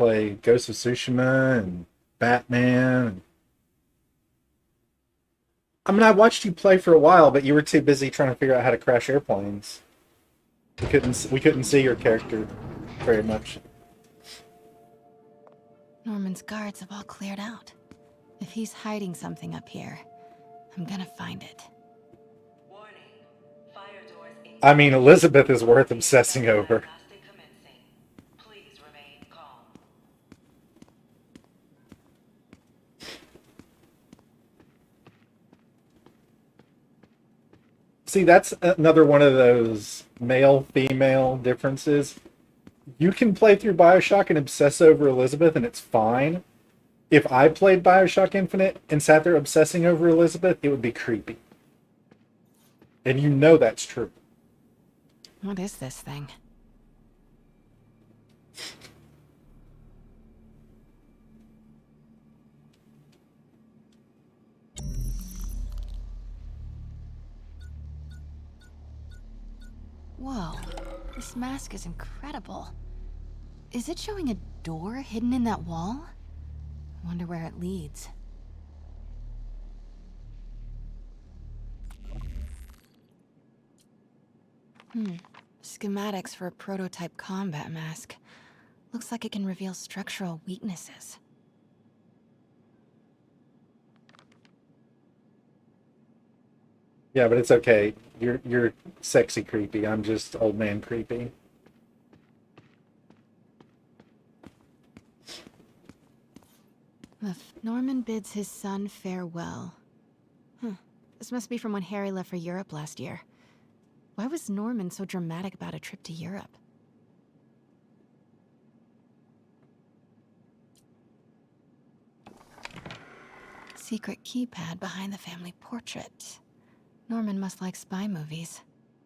play Ghost of Tsushima and Batman. I mean, I watched you play for a while, but you were too busy trying to figure out how to crash airplanes. We couldn't see your character very much. Norman's guards have all cleared out. If he's hiding something up here, I'm gonna find it. Warning. Fire doors I mean, Elizabeth is worth obsessing over. diagnostic commencing. Please remain calm. See, that's another one of those male female differences. You can play through Bioshock and obsess over Elizabeth, and it's fine. If I played Bioshock Infinite and sat there obsessing over Elizabeth, it would be creepy. And you know that's true. What is this thing? Whoa, this mask is incredible. Is it showing a door hidden in that wall? Wonder where it leads. Schematics for a prototype combat mask. Looks like it can reveal structural weaknesses. Yeah, but it's okay. You're sexy creepy. I'm just old man creepy. Norman bids his son farewell. This must be from when Harry left for Europe last year. Why was Norman so dramatic about a trip to Europe? Secret keypad behind the family portrait. Norman must like spy movies.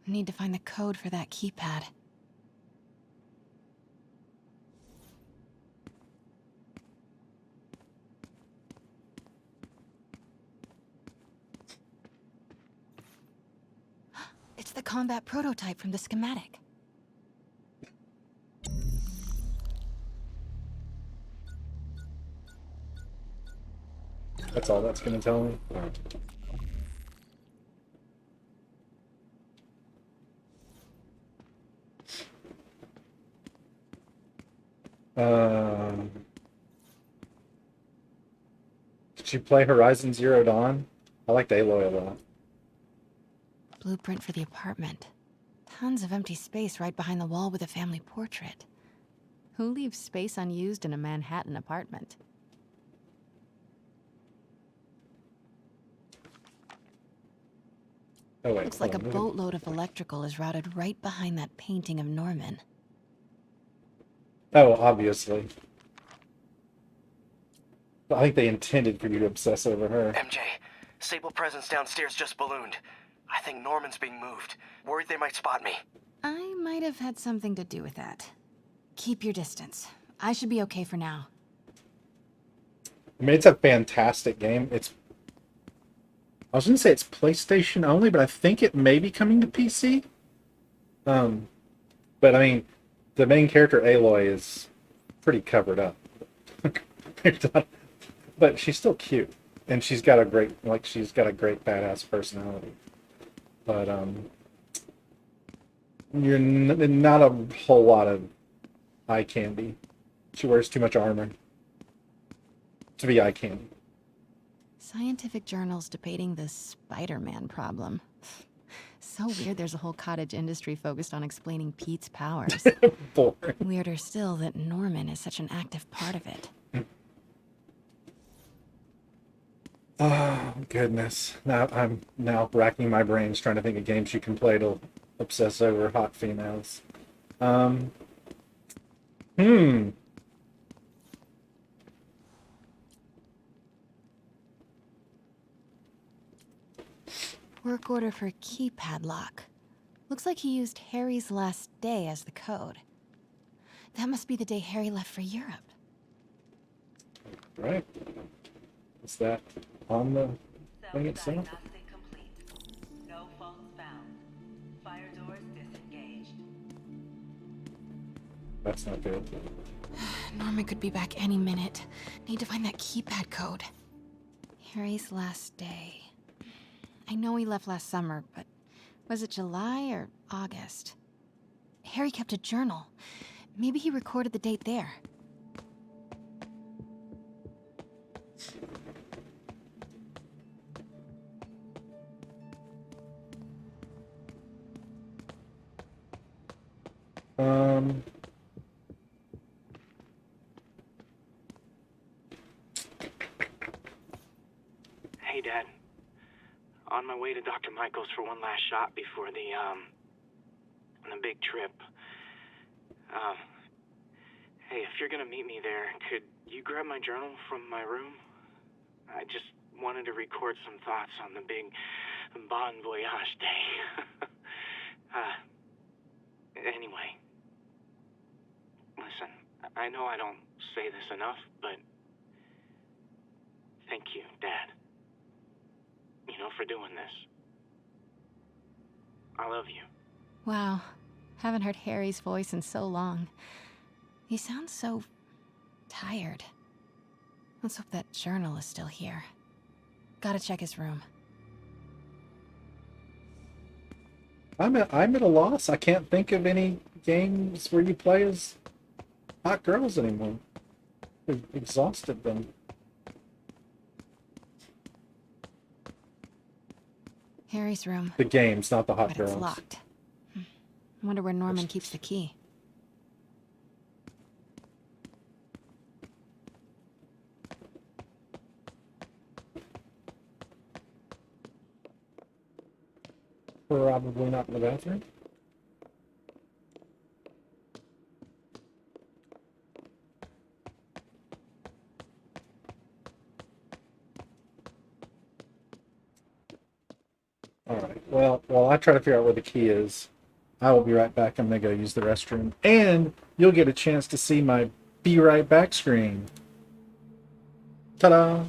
Need to find the code for that keypad. It's the combat prototype from the schematic. That's all that's gonna tell me. Did you play Horizon Zero Dawn? I liked Aloy a lot. Blueprint for the apartment. Tons of empty space right behind the wall with a family portrait. Who leaves space unused in a Manhattan apartment? Oh wait, Looks like a hold on. boatload of electrical is routed right behind that painting of Norman. Oh, obviously. I think they intended for you to obsess over her. MJ, Sable presence downstairs just ballooned. I think Norman's being moved. Worried they might spot me. I might have had something to do with that. Keep your distance. I should be okay for now. I mean, it's a fantastic game. I was gonna say it's PlayStation only, but I think it may be coming to PC. But I mean, the main character Aloy is pretty covered up. But she's still cute, and she's got a great badass personality. But you're not a whole lot of eye candy. She wears too much armor to be eye candy. Scientific journals debating the Spider-Man problem. So weird there's a whole cottage industry focused on explaining Pete's powers. Boring. Weirder still that Norman is such an active part of it. Oh goodness! Now I'm racking my brains trying to think of games you can play to obsess over hot females. Hmm. Work order for keypad lock. Looks like he used Harry's last day as the code. That must be the day Harry left for Europe. Right. Is that on the thing itself? Diagnostic complete. No faults found. Fire doors disengaged. That's not good. Norman could be back any minute. Need to find that keypad code. Harry's last day. I know he left last summer, but was it July or August? Harry kept a journal. Maybe he recorded the date there. Hey, Dad. On my way to Dr. Michael's for one last shot before the big trip. Hey, if you're gonna meet me there, could you grab my journal from my room? I just wanted to record some thoughts on the big Bon Voyage day. Anyway. Listen, I know I don't say this enough, but thank you, Dad. You know, for doing this. I love you. Wow. Haven't heard Harry's voice in so long. He sounds so tired. Let's hope that journal is still here. Gotta check his room. I'm at a loss. I can't think of any games where you play as hot girls anymore. We've exhausted them. Harry's room. The games, not the hot But girls. it's locked. I wonder where Norman keeps the key. Probably not in the bathroom. Alright, well, while I try to figure out where the key is, I will be right back. I'm going to go use the restroom. And you'll get a chance to see my Be Right Back screen. Ta-da!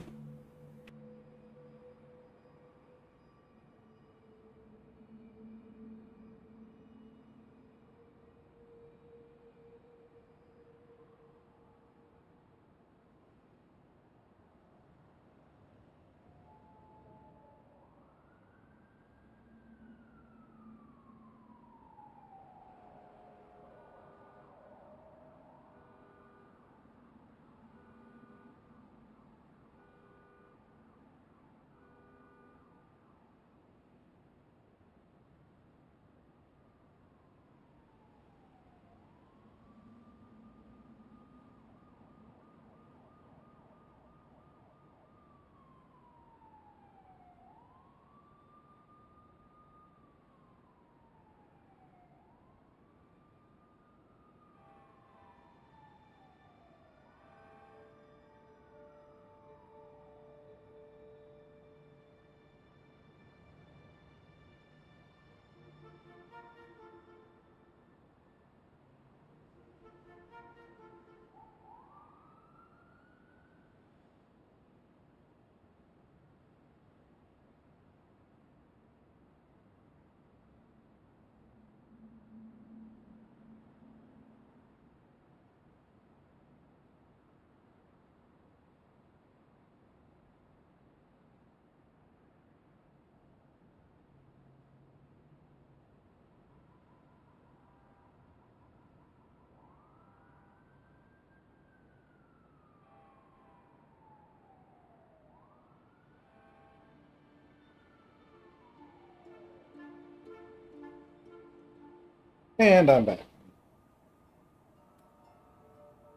And I'm back.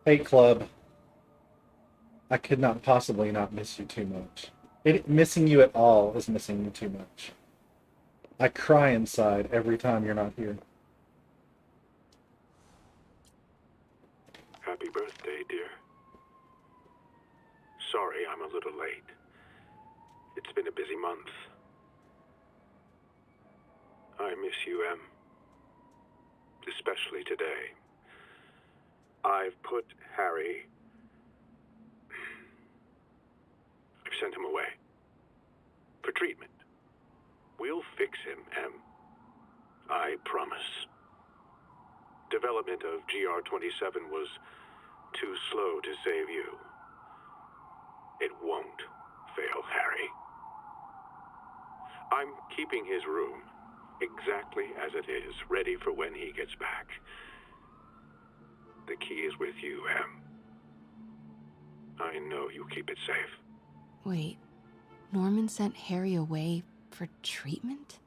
Hey, Club. I could not possibly not miss you too much. Missing you at all is missing you too much. I cry inside every time you're not here. Happy birthday, dear. Sorry I'm a little late. It's been a busy month. I miss you, Em. Especially today. I've put Harry... I've sent him away. For treatment. We'll fix him, Em. I promise. Development of GR-27 was too slow to save you. It won't fail Harry. I'm keeping his room exactly as it is, ready for when he gets back. The key is with you, Em. I know you keep it safe. Wait, Norman sent Harry away for treatment?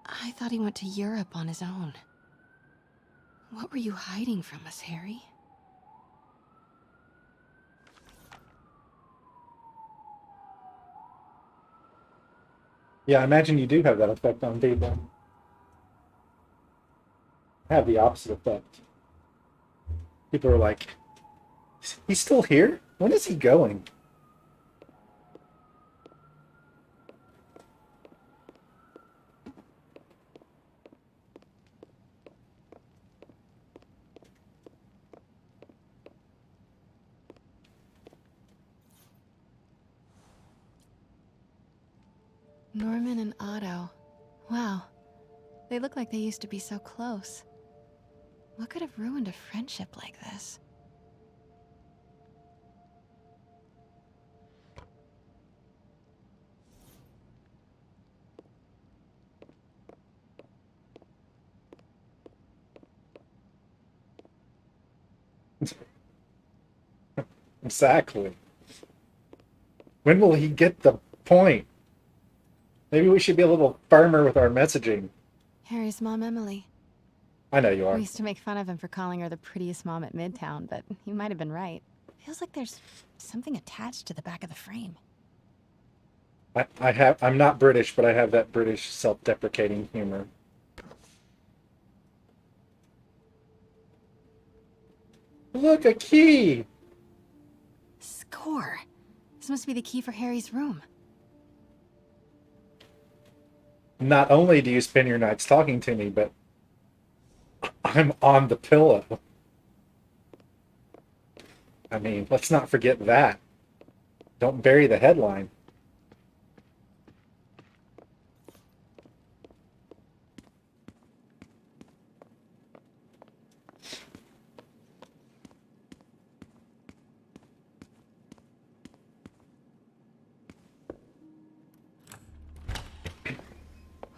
I thought he went to Europe on his own. What were you hiding from us, Harry? Yeah, I imagine you do have that effect on people. I have the opposite effect. People are like, he's still here? When is he going? Norman and Otto. Wow. They look like they used to be so close. What could have ruined a friendship like this? Exactly. When will he get the point? Maybe we should be a little firmer with our messaging. Harry's mom, Emily. I know you are. We used to make fun of him for calling her the prettiest mom at Midtown, but he might have been right. Feels like there's something attached to the back of the frame. I'm not British, but I have that British self-deprecating humor. Look, a key! Score! This must be the key for Harry's room. Not only do you spend your nights talking to me, but I'm on the pillow. I mean, let's not forget that. Don't bury the headline.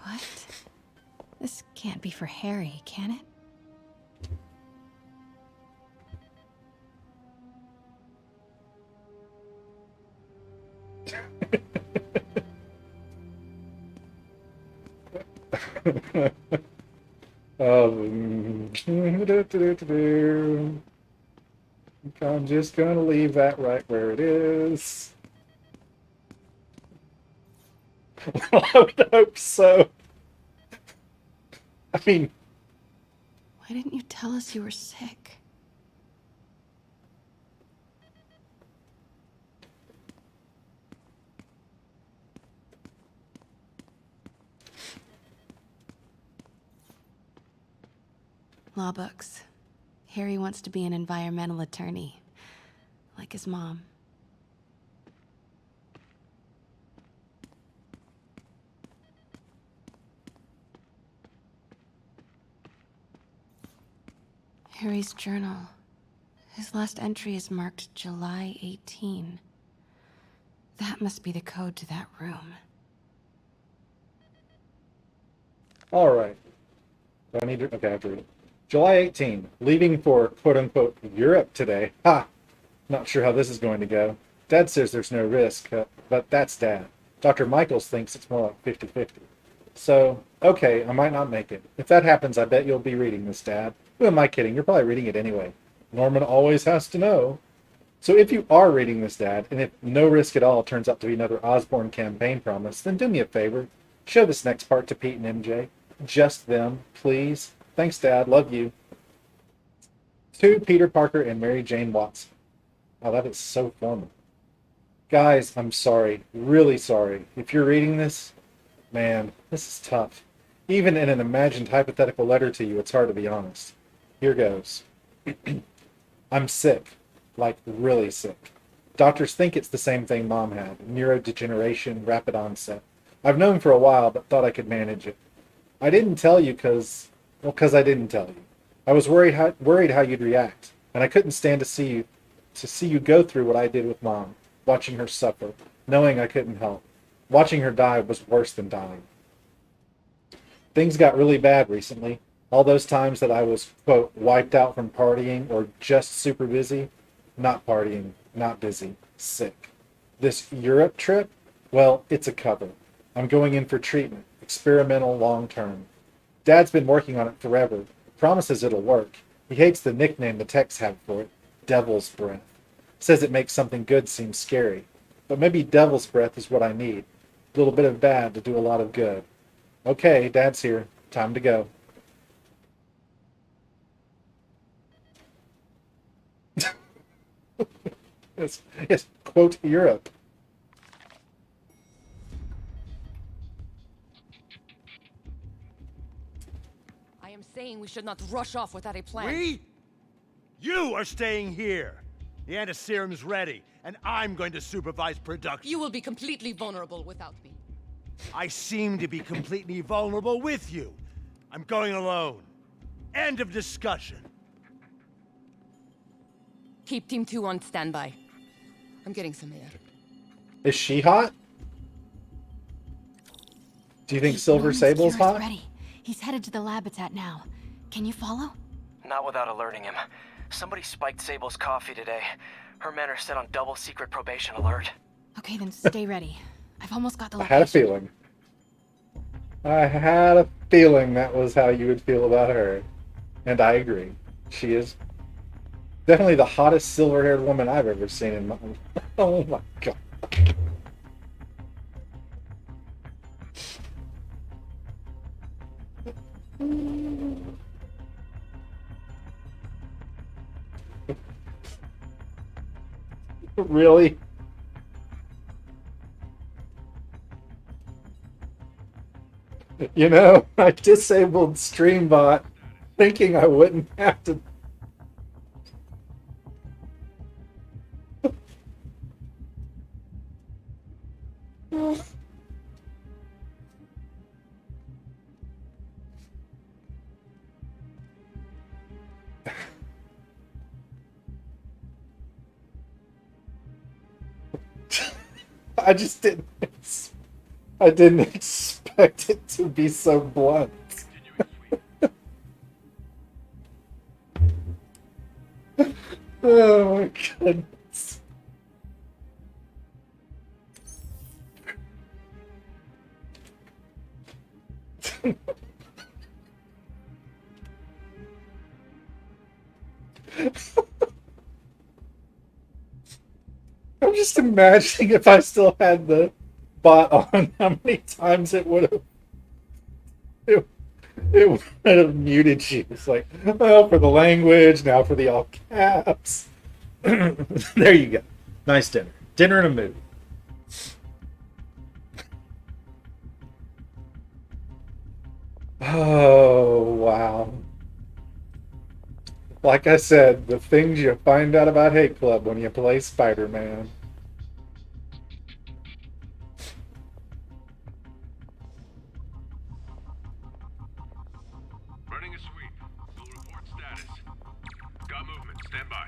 What? This can't be for Harry, can it? I'm just gonna leave that right where it is. I would hope so. I mean, Why didn't you tell us you were sick? Law books. Harry wants to be an environmental attorney, like his mom. Harry's journal. His last entry is marked July 18. That must be the code to that room. all right. Do I need to? Okay, I have to read it. July 18, leaving for quote-unquote Europe today. Ha! Not sure how this is going to go. Dad says there's no risk, but that's Dad. Dr. Michaels thinks it's more like 50-50. So, okay, I might not make it. If that happens, I bet you'll be reading this, Dad. Who am I kidding? You're probably reading it anyway. Norman always has to know. So if you are reading this, Dad, and if no risk at all turns out to be another Osborne campaign promise, then do me a favor. Show this next part to Pete and MJ. Just them, please. Thanks, Dad. Love you. To Peter Parker and Mary Jane Watson. Oh, that is so formal. Guys, I'm sorry. Really sorry. If you're reading this, man, this is tough. Even in an imagined hypothetical letter to you, it's hard to be honest. Here goes. I'm sick. Like, really sick. Doctors think it's the same thing Mom had. Neurodegeneration, rapid onset. I've known for a while, but thought I could manage it. I didn't tell you because I didn't tell you. I was worried how you'd react. And I couldn't stand to see you go through what I did with Mom, watching her suffer, knowing I couldn't help. Watching her die was worse than dying. Things got really bad recently. All those times that I was, quote, wiped out from partying or just super busy. Not partying, not busy, sick. This Europe trip, well, it's a cover. I'm going in for treatment, experimental long term. Dad's been working on it forever. Promises it'll work. He hates the nickname the techs have for it, Devil's Breath. Says it makes something good seem scary. But maybe Devil's Breath is what I need. A little bit of bad to do a lot of good. Okay, Dad's here. Time to go. Yes, quote Europe. I am saying we should not rush off without a plan. We? You are staying here. The antiserum's ready, and I'm going to supervise production. You will be completely vulnerable without me. I seem to be completely vulnerable with you. I'm going alone. End of discussion. Keep Team 2 on standby. I'm getting some air. Is she hot? Do you think Silver Norman's Sable's cure is hot? ready. He's headed to the Labitat now. Can you follow? Not without alerting him. Somebody spiked Sable's coffee today. Her men are set on double secret probation alert. Okay, then stay ready. I've almost got the I location. had a feeling. I had a feeling that was how you would feel about her. And I agree. She is definitely the hottest silver-haired woman I've ever seen in my... Oh my god. Really? You know, I disabled Streambot thinking I wouldn't have to. I just didn't. I didn't expect it to be so blunt. Oh my goodness. I'm just imagining if I still had the bot on, how many times it would have it would have muted you. It's like, well, for the language, now for the all caps. There you go. Nice dinner. Dinner in a mood. Oh, wow. Like I said, the things you find out about Hate Club when you play Spider-Man. Running a sweep. We'll report status. Got movement. Stand by.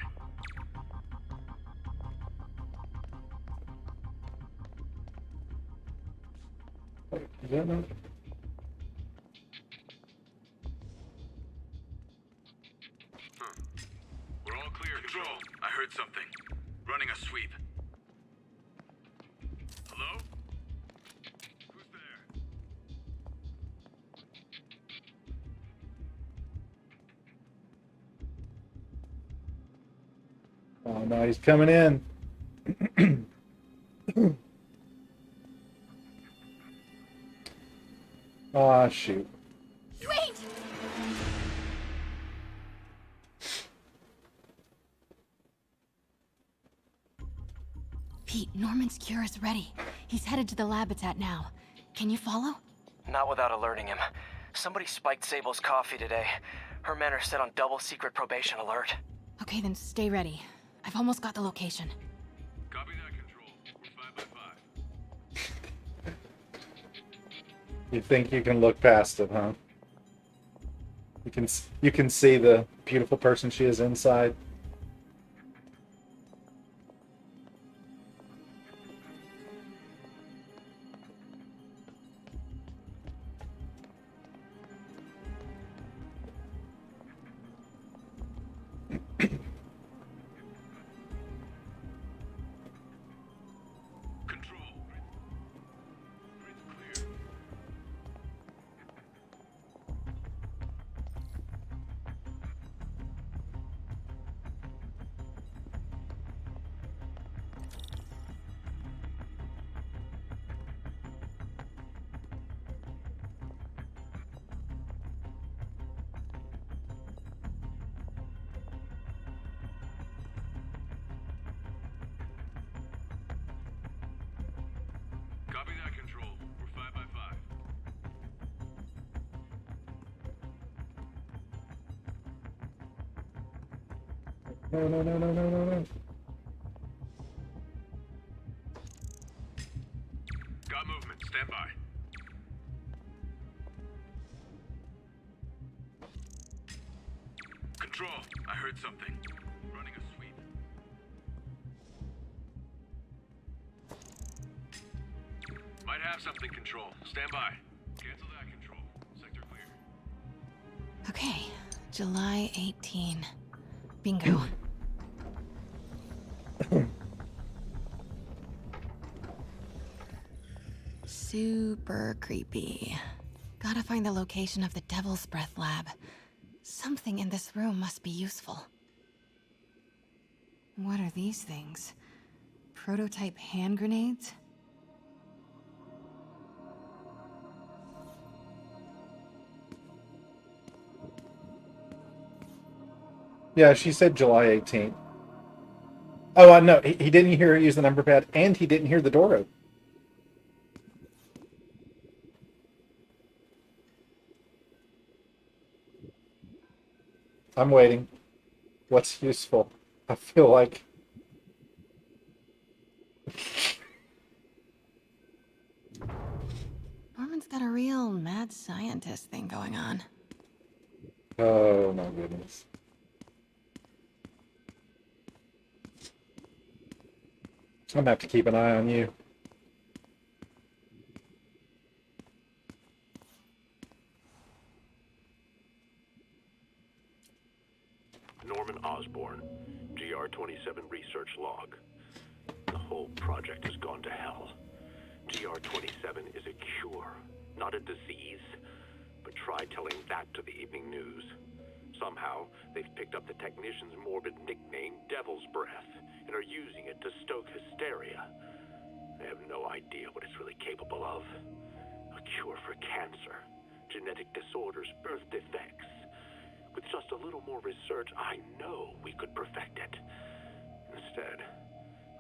Is that not? We're all clear. Control. I heard something. Running a sweep. Hello? Who's there? Oh no, he's coming in. Ah, shoot. Wait! Pete, Norman's cure is ready. He's headed to the Labitat now. Can you follow? Not without alerting him. Somebody spiked Sable's coffee today. Her men are set on double secret probation alert. Okay, then stay ready. I've almost got the location. Copy that, Control. We're 5 by 5. You think you can look past it, huh? You can see the beautiful person she is inside. Copy that, Control. We're 5 by 5. No, no, no, no, no, no, no. Got movement. Stand by. Control, I heard something. Running a sweep. Might have something, Control. Stand by. Cancel that, Control. Sector clear. Okay, July 18. Bingo. Super creepy. Gotta find the location of the Devil's Breath lab. Something in this room must be useful. What are these things? Prototype hand grenades? Yeah, she said July 18th. Oh, no, he didn't hear her use the number pad, and he didn't hear the door open. I'm waiting. What's useful? I feel like... Norman's got a real mad scientist thing going on. Oh, my goodness. I'm gonna have to keep an eye on you. Norman Osborn, GR-27 research log. The whole project has gone to hell. GR-27 is a cure, not a disease. But try telling that to the evening news. Somehow, they've picked up the technician's morbid nickname, Devil's Breath, and are using it to stoke hysteria. They have no idea what it's really capable of. A cure for cancer, genetic disorders, birth defects. With just a little more research, I know we could perfect it. Instead,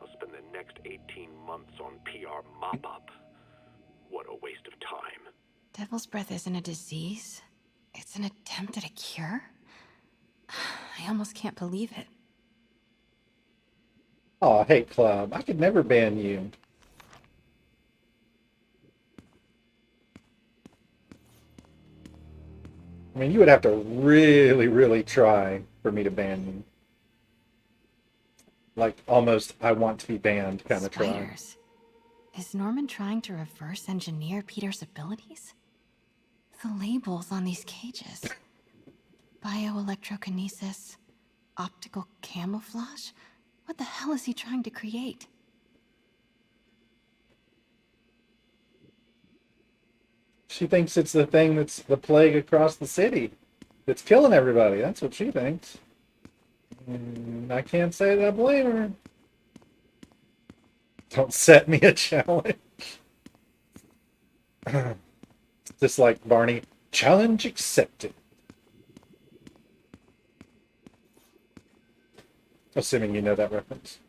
I'll spend the next 18 months on PR mop-up. What a waste of time. Devil's Breath isn't a disease. It's an attempt at a cure? I almost can't believe it. Oh, hate club. I could never ban you. I mean, you would have to really, really try for me to ban you. Like, almost, I want to be banned kind of try. Spiders. Is Norman trying to reverse engineer Peter's abilities? The labels on these cages. Bioelectrokinesis, optical camouflage? What the hell is he trying to create? She thinks it's the thing that's the plague across the city. That's killing everybody. That's what she thinks. I can't say that I blame her. Don't set me a challenge. Just like Barney, challenge accepted. Assuming you know that reference.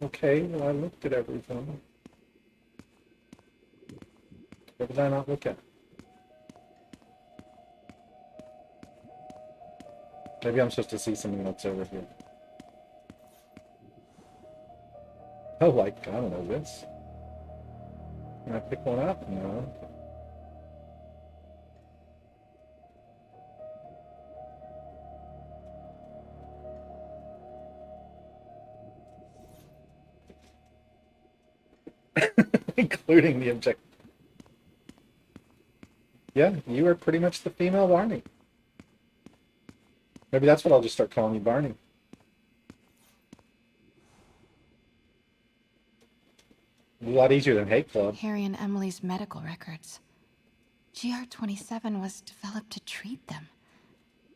Okay, well, I looked at everything. What did I not look at? Maybe I'm supposed to see something that's over here. Oh, like, I don't know, this. Can I pick one up? No. Including the objective. Yeah, you are pretty much the female Barney. Maybe that's what I'll just start calling you, Barney. A lot easier than Hate Club. Harry and Emily's medical records. GR-27 was developed to treat them.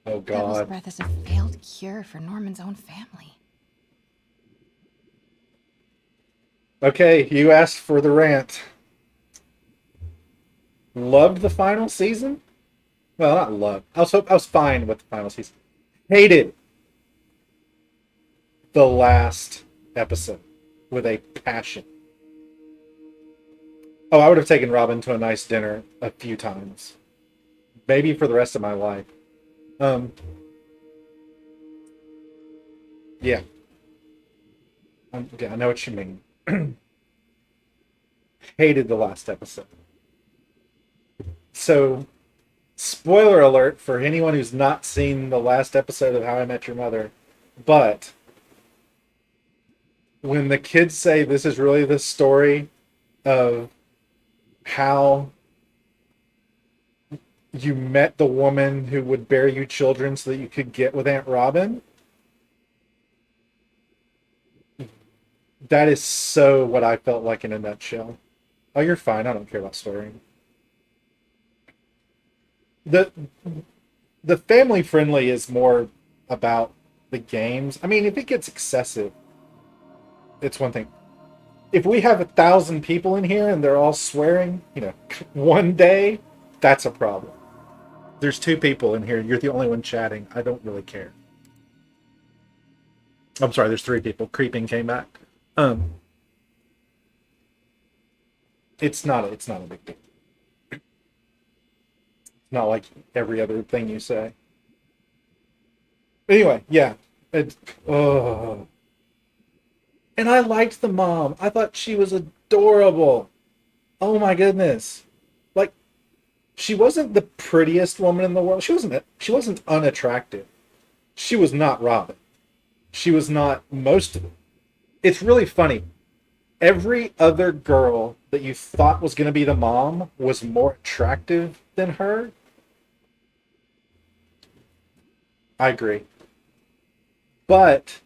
Oh, Devil's God. Breath is a failed cure for Norman's own family. Okay, you asked for the rant. Loved the final season? Well, not loved. I was fine with the final season. Hated the last episode with a passion. Oh, I would have taken Robin to a nice dinner a few times. Maybe for the rest of my life. Yeah. Yeah, I know what you mean. Hated the last episode. So, spoiler alert for anyone who's not seen the last episode of How I Met Your Mother, but when the kids say this is really the story of how you met the woman who would bear you children so that you could get with Aunt Robin, that is so what I felt like in a nutshell. Oh, you're fine. I don't care about story. The family friendly is more about the games. I mean, if it gets excessive, it's one thing. If we have 1,000 people in here and they're all swearing, one day, that's a problem. There's 2 people in here. You're the only one chatting. I don't really care. I'm sorry. There's 3 people. Creeping came back. It's not a big deal. Not like every other thing you say. Anyway, yeah. And I liked the mom. I thought she was adorable. Oh my goodness. Like, she wasn't the prettiest woman in the world. She wasn't unattractive. She was not Robin. She was not most of it. It's really funny. Every other girl that you thought was going to be the mom was more attractive than her. I agree. But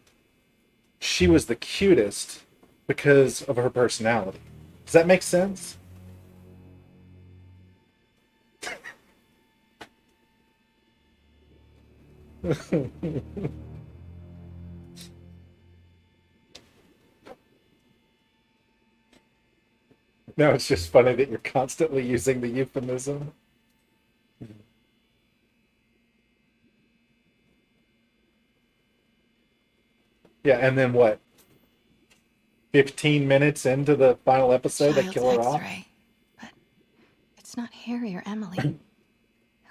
she was the cutest because of her personality. Does that make sense? No, it's just funny that you're constantly using the euphemism. Yeah, and then what? 15 minutes into the final episode, they Child's kill her off? X-ray. But it's not Harry or Emily.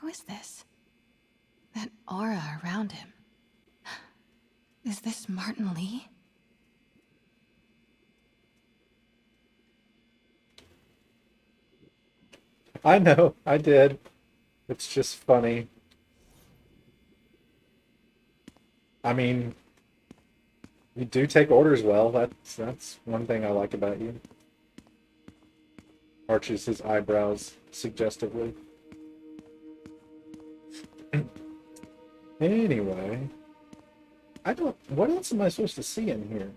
Who is this? That aura around him. Is this Martin Lee? I know, I did. It's just funny. I mean, you do take orders well. That's one thing I like about you. Arches his eyebrows suggestively. Anyway, what else am I supposed to see in here?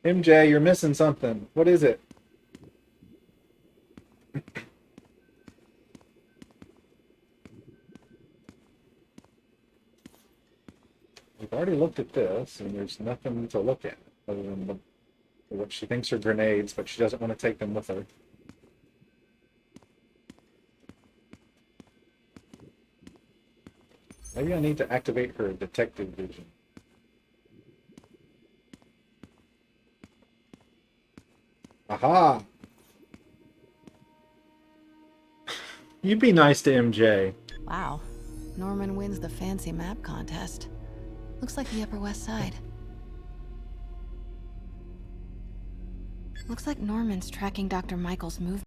MJ, you're missing something. What is it? We've already looked at this, and there's nothing to look at other than what she thinks are grenades, but she doesn't want to take them with her. Maybe I need to activate her detective vision. Aha! You be nice to MJ. Wow. Norman wins the fancy map contest. Looks like the Upper West Side. Looks like Norman's tracking Dr. Michael's movement.